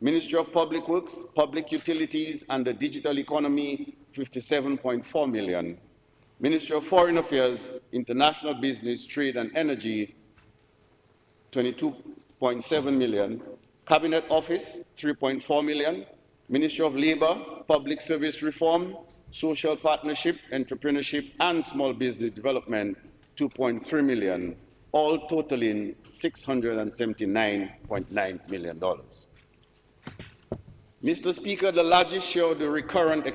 Ministry of Public Works, Public Utilities and the Digital Economy, 57.4 million. Ministry of Foreign Affairs, International Business, Trade and Energy, 22.7 million. Cabinet Office, 3.4 million. Ministry of Labor, Public Service Reform, Social Partnership, Entrepreneurship and Small Business Development, 2.3 million, all totaling $679.9 million. Mr. Speaker, the largest share of the recurrent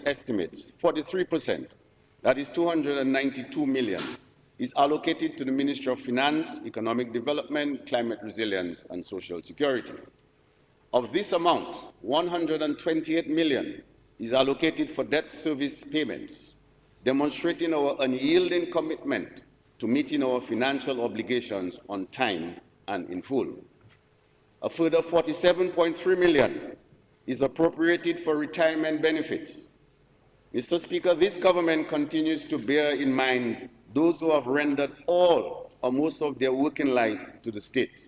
estimates, 43%, that is 292 million, is allocated to the Ministry of Finance, Economic Development, Climate Resilience, and Social Security. Of this amount, 128 million is allocated for debt service payments, demonstrating our unyielding commitment to meeting our financial obligations on time and in full. A further 47.3 million is appropriated for retirement benefits. Mr. Speaker, this government continues to bear in mind those who have rendered all or most of their working life to the state,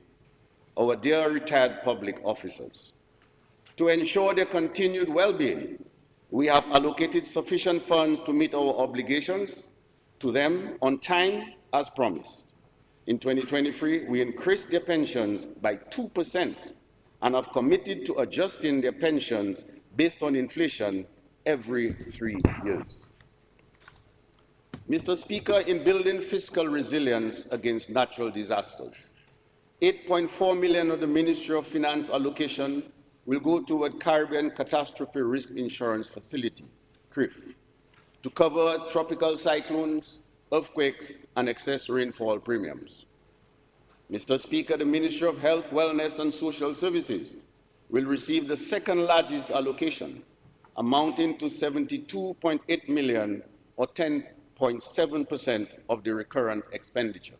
our dear retired public officers. To ensure their continued well-being, we have allocated sufficient funds to meet our obligations to them on time as promised. In 2023, we increased their pensions by 2% and have committed to adjusting their pensions based on inflation every 3 years. Mr. Speaker, in building fiscal resilience against natural disasters, 8.4 million of the Ministry of Finance allocation will go toward Caribbean Catastrophe Risk Insurance Facility, CRIF, to cover tropical cyclones, earthquakes, and excess rainfall premiums. Mr. Speaker, the Ministry of Health, Wellness, and Social Services will receive the second largest allocation, amounting to 72.8 million, or 10.7% of the recurrent expenditure.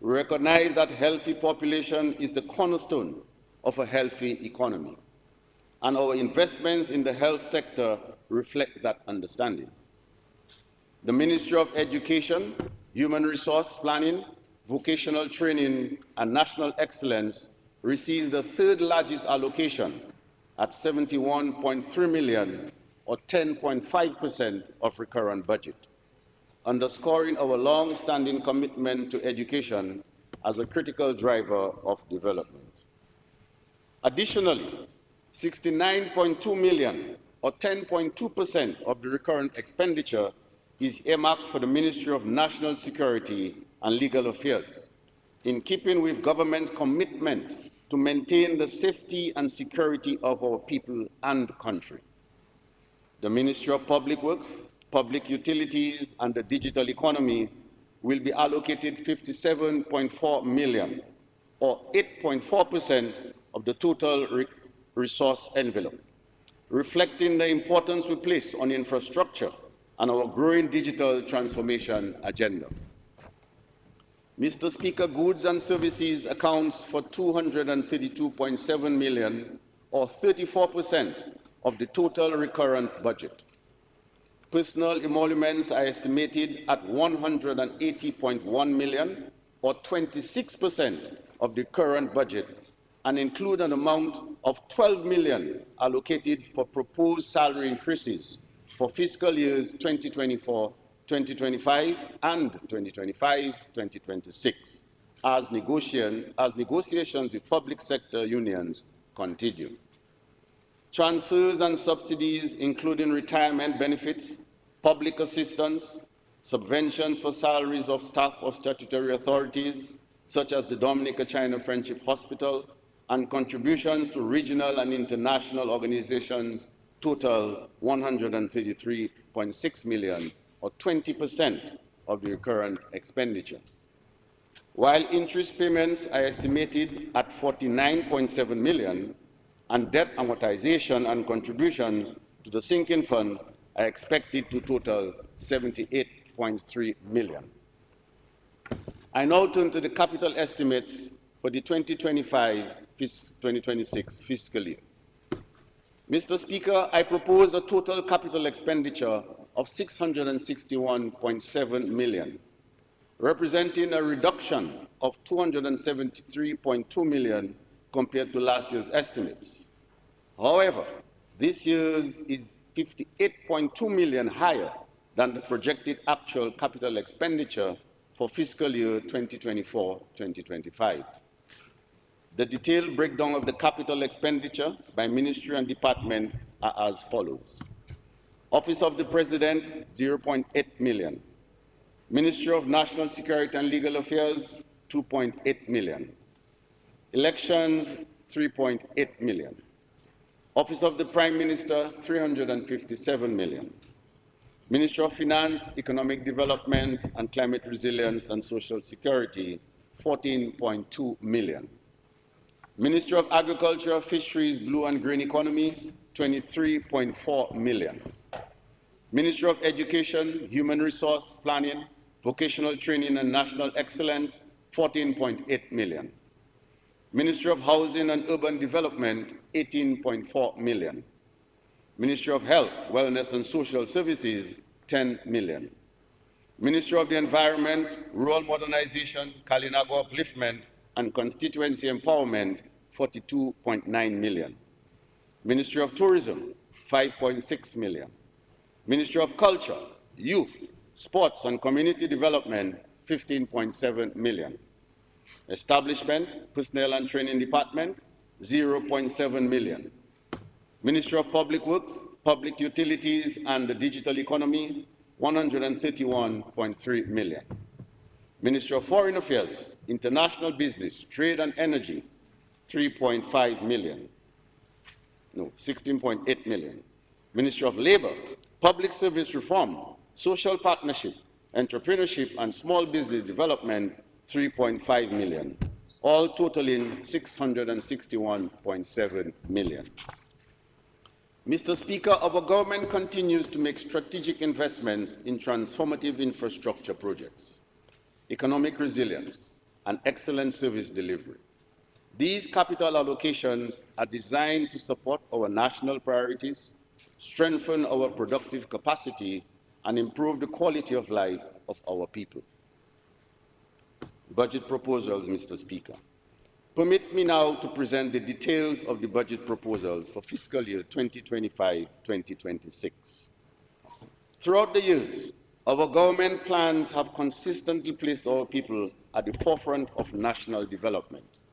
We recognize that healthy population is the cornerstone of a healthy economy, and our investments in the health sector reflect that understanding. The Ministry of Education, Human Resource Planning, Vocational Training, and National Excellence receives the third largest allocation at 71.3 million, or 10.5% of recurrent budget, underscoring our long-standing commitment to education as a critical driver of development. Additionally, 69.2 million, or 10.2% of the recurrent expenditure, is earmarked for the Ministry of National Security and Legal Affairs, in keeping with government's commitment to maintain the safety and security of our people and country. The Ministry of Public Works, Public Utilities, and the Digital Economy will be allocated 57.4 million, or 8.4% of the total resource envelope, reflecting the importance we place on infrastructure and our growing digital transformation agenda. Mr. Speaker, goods and services accounts for 232.7 million, or 34% of the total recurrent budget. Personal emoluments are estimated at 180.1 million, or 26% of the current budget, and include an amount of 12 million allocated for proposed salary increases for fiscal years 2024, 2025 and 2025-2026 as negotiations with public sector unions continue. Transfers and subsidies, including retirement benefits, public assistance, subventions for salaries of staff of statutory authorities, such as the Dominica China Friendship Hospital, and contributions to regional and international organizations total 133.6 million, or 20% of the recurrent expenditure. While interest payments are estimated at 49.7 million, and debt amortization and contributions to the sinking fund are expected to total 78.3 million. I now turn to the capital estimates for the 2025-2026 fiscal year. Mr. Speaker, I propose a total capital expenditure of 661.7 million, representing a reduction of 273.2 million compared to last year's estimates. However, this year's is 58.2 million higher than the projected actual capital expenditure for fiscal year 2024-2025. The detailed breakdown of the capital expenditure by ministry and department are as follows. Office of the President, 0.8 million. Ministry of National Security and Legal Affairs, 2.8 million. Elections, 3.8 million. Office of the Prime Minister, 357 million. Ministry of Finance, Economic Development and Climate Resilience and Social Security, 14.2 million. Ministry of Agriculture, Fisheries, Blue and Green Economy, 23.4 million. Ministry of Education, Human Resource Planning, Vocational Training and National Excellence, 14.8 million. Ministry of Housing and Urban Development, 18.4 million. Ministry of Health, Wellness and Social Services, 10 million. Ministry of the Environment, Rural Modernization, Kalinago Upliftment, and Constituency Empowerment, 42.9 million. Ministry of Tourism, 5.6 million. Ministry of Culture, Youth, Sports and Community Development, 15.7 million. Establishment, Personnel and Training Department, 0.7 million. Ministry of Public Works, Public Utilities and the Digital Economy, 131.3 million. Ministry of Foreign Affairs, International Business, Trade and Energy, 3.5 million. No, 16.8 million. Ministry of Labor, Public Service Reform, Social Partnership, Entrepreneurship and Small Business Development, 3.5 million, all totaling 661.7 million. Mr. Speaker, our government continues to make strategic investments in transformative infrastructure projects, economic resilience, and excellent service delivery. These capital allocations are designed to support our national priorities, strengthen our productive capacity, and improve the quality of life of our people. Budget proposals, Mr. Speaker. Permit me now to present the details of the budget proposals for fiscal year 2025-2026. Throughout the years, our government plans have consistently placed our people at the forefront of national development,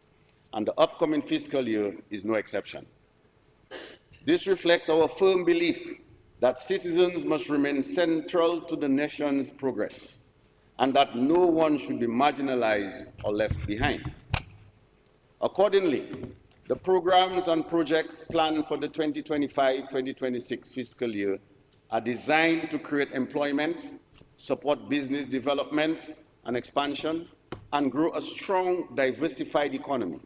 and the upcoming fiscal year is no exception. This reflects our firm belief that citizens must remain central to the nation's progress, and that no one should be marginalized or left behind. Accordingly, the programs and projects planned for the 2025-2026 fiscal year are designed to create employment, support business development and expansion, and grow a strong, diversified economy,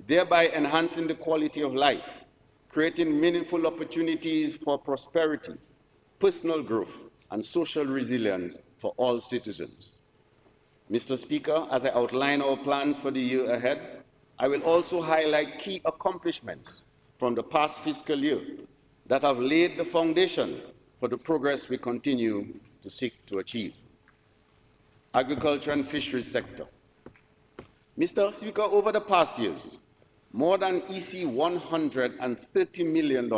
thereby enhancing the quality of life, creating meaningful opportunities for prosperity, personal growth, and social resilience for all citizens. Mr. Speaker, as I outline our plans for the year ahead, I will also highlight key accomplishments from the past fiscal year that have laid the foundation for the progress we continue to seek to achieve. Agriculture and fisheries sector. Mr. Speaker, over the past years, more than $130 million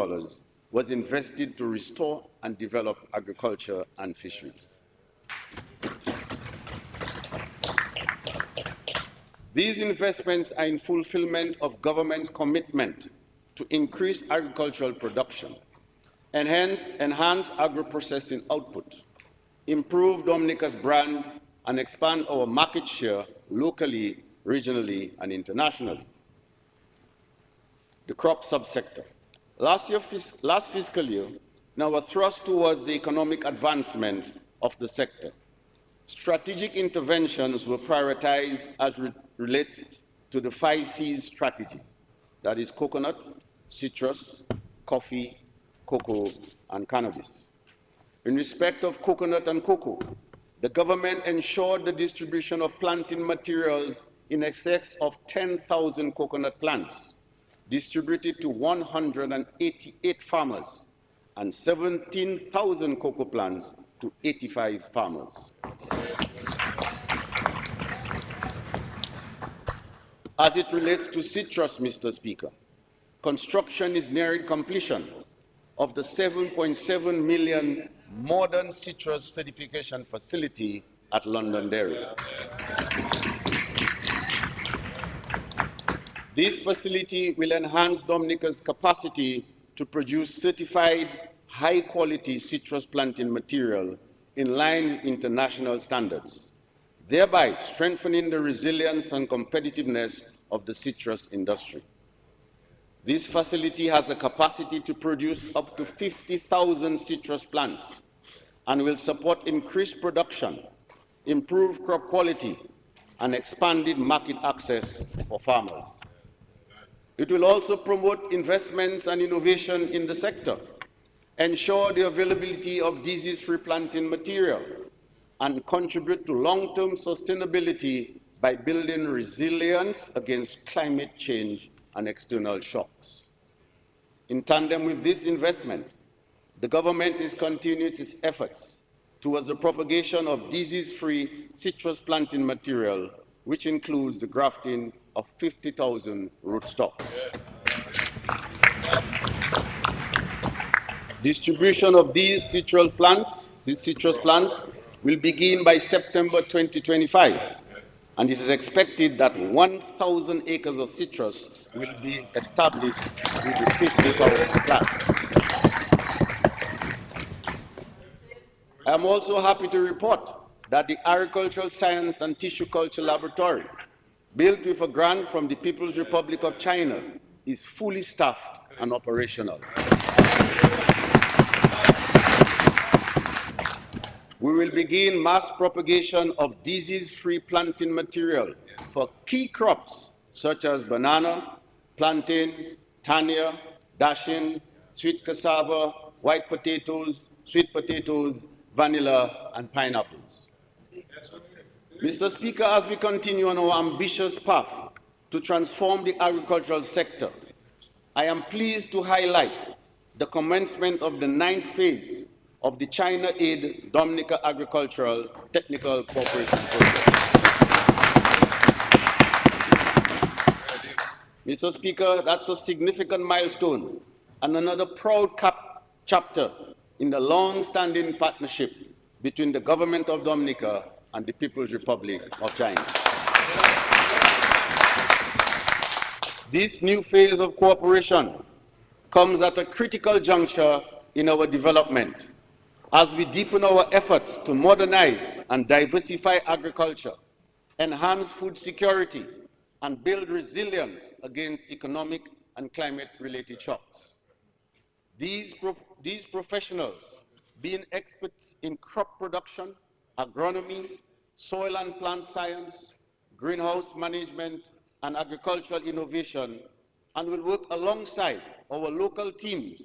was invested to restore and develop agriculture and fisheries. These investments are in fulfillment of government's commitment to increase agricultural production, enhance agro-processing output, improve Dominica's brand, and expand our market share locally, regionally, and internationally. The crop subsector. Last fiscal year, in our thrust towards the economic advancement of the sector, strategic interventions were prioritized as relates to the 5 C's strategy, that is coconut, citrus, coffee, cocoa, and cannabis. In respect of coconut and cocoa, the government ensured the distribution of planting materials in excess of 10,000 coconut plants, distributed to 188 farmers, and 17,000 cocoa plants to 85 farmers. As it relates to citrus, Mr. Speaker, construction is nearing completion of the 7.7 million modern citrus certification facility at Londonderry. This facility will enhance Dominica's capacity to produce certified high-quality citrus planting material in line with international standards, thereby strengthening the resilience and competitiveness of the citrus industry. This facility has a capacity to produce up to 50,000 citrus plants and will support increased production, improved crop quality, and expanded market access for farmers. It will also promote investments and innovation in the sector, ensure the availability of disease-free planting material, and contribute to long-term sustainability by building resilience against climate change and external shocks. In tandem with this investment, the government is continuing its efforts towards the propagation of disease-free citrus planting material, which includes the grafting of 50,000 rootstocks. Distribution of these citrus plants will begin by September 2025, and it is expected that 1,000 acres of citrus will be established with the 50,000 plants. I am also happy to report that the Agricultural Science and Tissue Culture Laboratory, built with a grant from the People's Republic of China, is fully staffed and operational. We will begin mass propagation of disease-free planting material for key crops such as banana, plantains, tania, dashing, sweet cassava, white potatoes, sweet potatoes, vanilla, and pineapples. Mr. Speaker, as we continue on our ambitious path to transform the agricultural sector, I am pleased to highlight the commencement of the 9th phase of the China-aid Dominica Agricultural Technical Cooperation Project. Mr. Speaker, that's a significant milestone and another proud chapter in the long-standing partnership between the government of Dominica and the People's Republic of China. This new phase of cooperation comes at a critical juncture in our development as we deepen our efforts to modernize and diversify agriculture, enhance food security, and build resilience against economic and climate-related shocks. These professionals, being experts in crop production, agronomy, soil and plant science, greenhouse management, and agricultural innovation, and will work alongside our local teams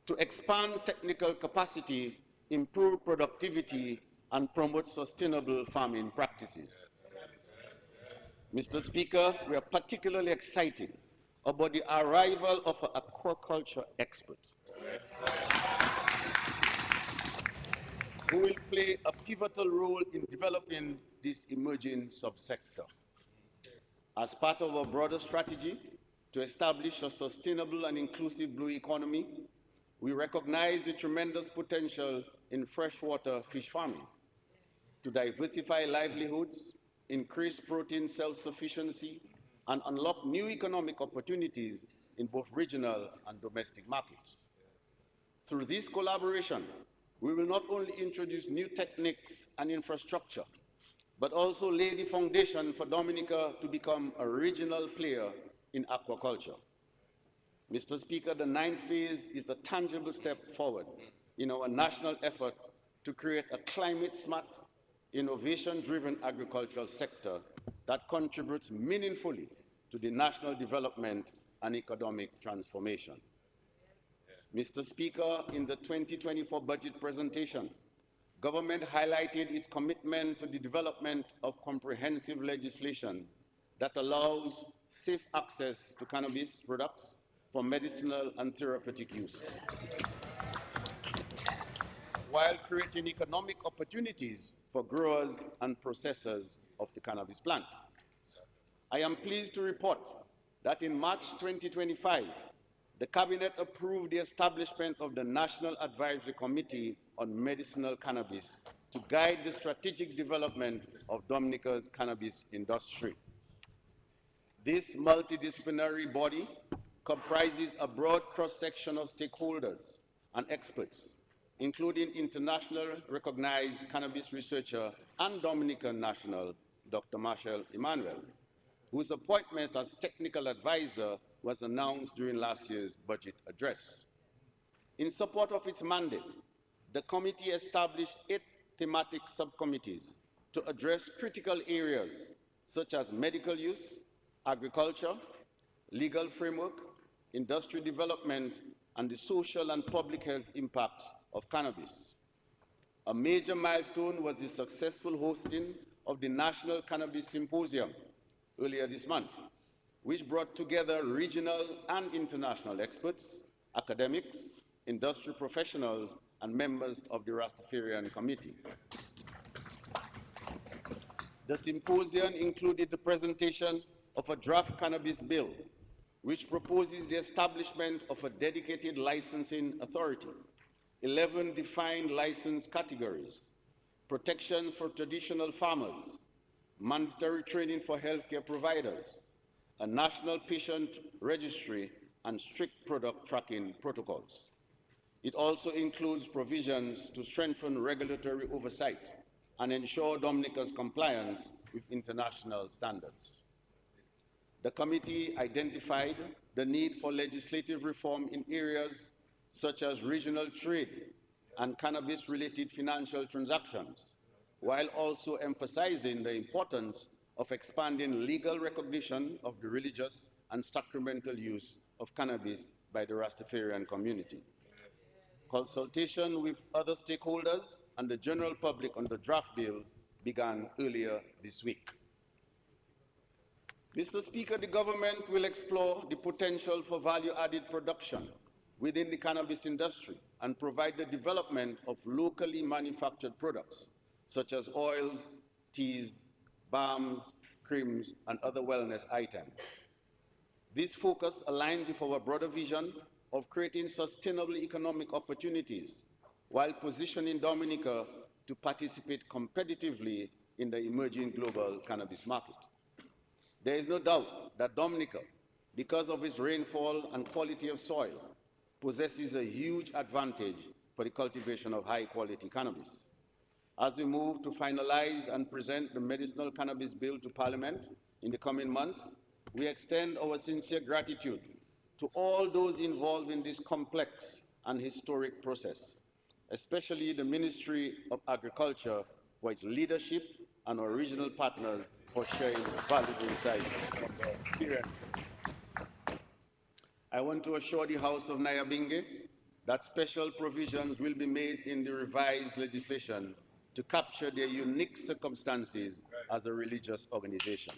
to expand technical capacity, improve productivity, and promote sustainable farming practices. Mr. Speaker, we are particularly excited about the arrival of an aquaculture expert who will play a pivotal role in developing this emerging subsector. As part of our broader strategy to establish a sustainable and inclusive blue economy, we recognize the tremendous potential in freshwater fish farming to diversify livelihoods, increase protein self-sufficiency, and unlock new economic opportunities in both regional and domestic markets. Through this collaboration, we will not only introduce new techniques and infrastructure, but also lay the foundation for Dominica to become a regional player in aquaculture. Mr. Speaker, the 9th phase is a tangible step forward in our national effort to create a climate-smart, innovation-driven agricultural sector that contributes meaningfully to the national development and economic transformation. Mr. Speaker, in the 2024 budget presentation, government highlighted its commitment to the development of comprehensive legislation that allows safe access to cannabis products for medicinal and therapeutic use, while creating economic opportunities for growers and processors of the cannabis plant. I am pleased to report that in March 2025, the Cabinet approved the establishment of the National Advisory Committee on Medicinal Cannabis to guide the strategic development of Dominica's cannabis industry. This multidisciplinary body comprises a broad cross-section of stakeholders and experts, including international recognized cannabis researcher and Dominican national, Dr. Marshall Emmanuel, whose appointment as technical advisor was announced during last year's budget address. In support of its mandate, the committee established 8 thematic subcommittees to address critical areas such as medical use, agriculture, legal framework, industry development, and the social and public health impacts of cannabis. A major milestone was the successful hosting of the National Cannabis Symposium earlier this month, which brought together regional and international experts, academics, industry professionals, and members of the Rastafarian Committee. The symposium included the presentation of a draft cannabis bill, which proposes the establishment of a dedicated licensing authority, 11 defined license categories, protection for traditional farmers, mandatory training for healthcare providers, a national patient registry, and strict product tracking protocols. It also includes provisions to strengthen regulatory oversight and ensure Dominica's compliance with international standards. The committee identified the need for legislative reform in areas such as regional trade and cannabis-related financial transactions, while also emphasizing the importance of expanding legal recognition of the religious and sacramental use of cannabis by the Rastafarian community. Consultation with other stakeholders and the general public on the draft bill began earlier this week. Mr. Speaker, the government will explore the potential for value-added production within the cannabis industry and provide the development of locally manufactured products, such as oils, teas, balms, creams, and other wellness items. This focus aligns with our broader vision of creating sustainable economic opportunities while positioning Dominica to participate competitively in the emerging global cannabis market. There is no doubt that Dominica, because of its rainfall and quality of soil, possesses a huge advantage for the cultivation of high-quality cannabis. As we move to finalize and present the medicinal cannabis bill to Parliament in the coming months, we extend our sincere gratitude to all those involved in this complex and historic process, especially the Ministry of Agriculture for its leadership and our regional partners for sharing valuable insights from their experience. I want to assure the House of Nyabingi that special provisions will be made in the revised legislation to capture their unique circumstances as a religious organization.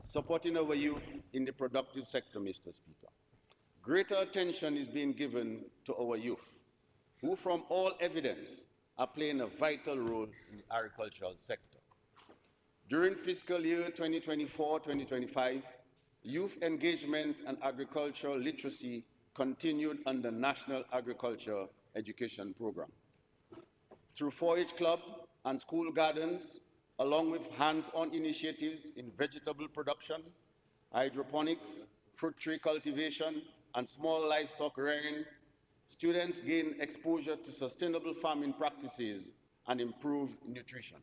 Supporting our youth in the productive sector, Mr. Speaker. Greater attention is being given to our youth, who from all evidence are playing a vital role in the agricultural sector. During fiscal year 2024-2025, youth engagement and agricultural literacy continued under National Agriculture Education Program. Through 4-H Club and school gardens, along with hands-on initiatives in vegetable production, hydroponics, fruit tree cultivation, and small livestock rearing, students gain exposure to sustainable farming practices and improved nutrition.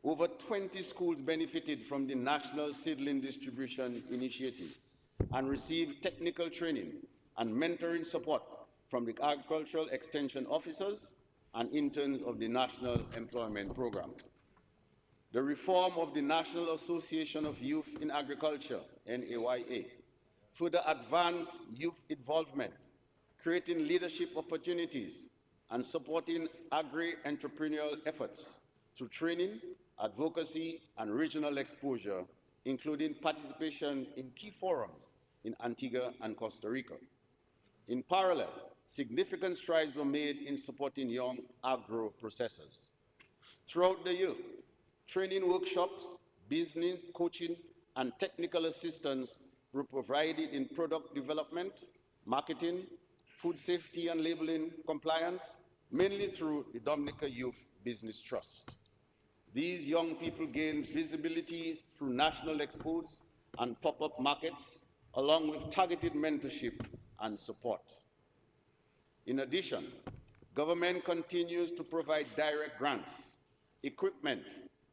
Over 20 schools benefited from the National Seedling Distribution Initiative and received technical training and mentoring support from the agricultural extension officers and interns of the National Employment Program. The reform of the National Association of Youth in Agriculture, NAYA, further advanced youth involvement, creating leadership opportunities, and supporting agri-entrepreneurial efforts through training, advocacy, and regional exposure, including participation in key forums in Antigua and Costa Rica. In parallel, significant strides were made in supporting young agro-processors. Throughout the year, training workshops, business coaching, and technical assistance were provided in product development, marketing, food safety and labeling compliance, mainly through the Dominica Youth Business Trust. These young people gained visibility through national expos and pop-up markets, along with targeted mentorship and support. In addition, government continues to provide direct grants, equipment,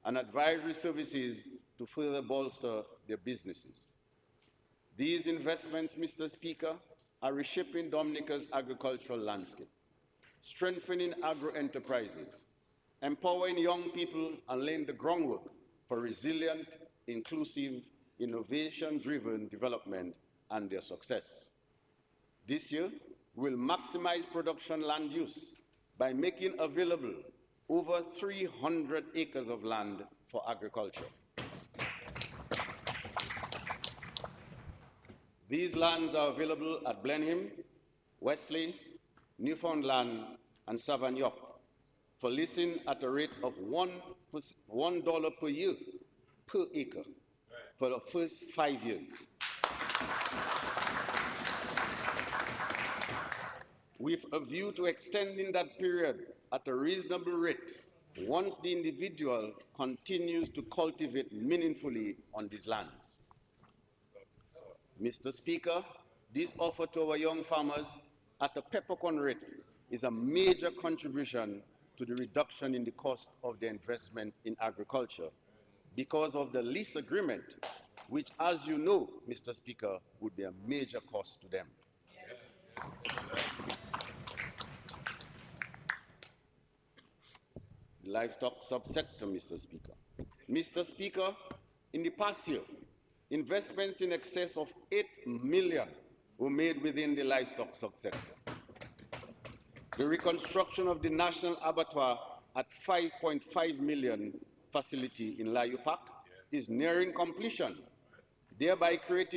and advisory services to further bolster their businesses. These investments, Mr. Speaker, are reshaping Dominica's agricultural landscape, strengthening agro-enterprises, empowering young people, and laying the groundwork for resilient, inclusive, innovation-driven development and their success. This year, we'll maximize production land use by making available over 300 acres of land for agriculture. These lands are available at Blenheim, Wesley, Newfoundland, and Savagnoc for leasing at a rate of $1 per year per acre for the first 5 years. With a view to extending that period at a reasonable rate once the individual continues to cultivate meaningfully on these lands. Mr. Speaker, this offer to our young farmers at a peppercorn rate is a major contribution to the reduction in the cost of their investment in agriculture because of the lease agreement, which, as you know, Mr. Speaker, would be a major cost to them. The livestock subsector, Mr. Speaker. Mr. Speaker, in the past year, investments in excess of $8 million were made within the livestock subsector. The reconstruction of the National Abattoir at $5.5 million facility in Layupak is nearing completion, thereby creating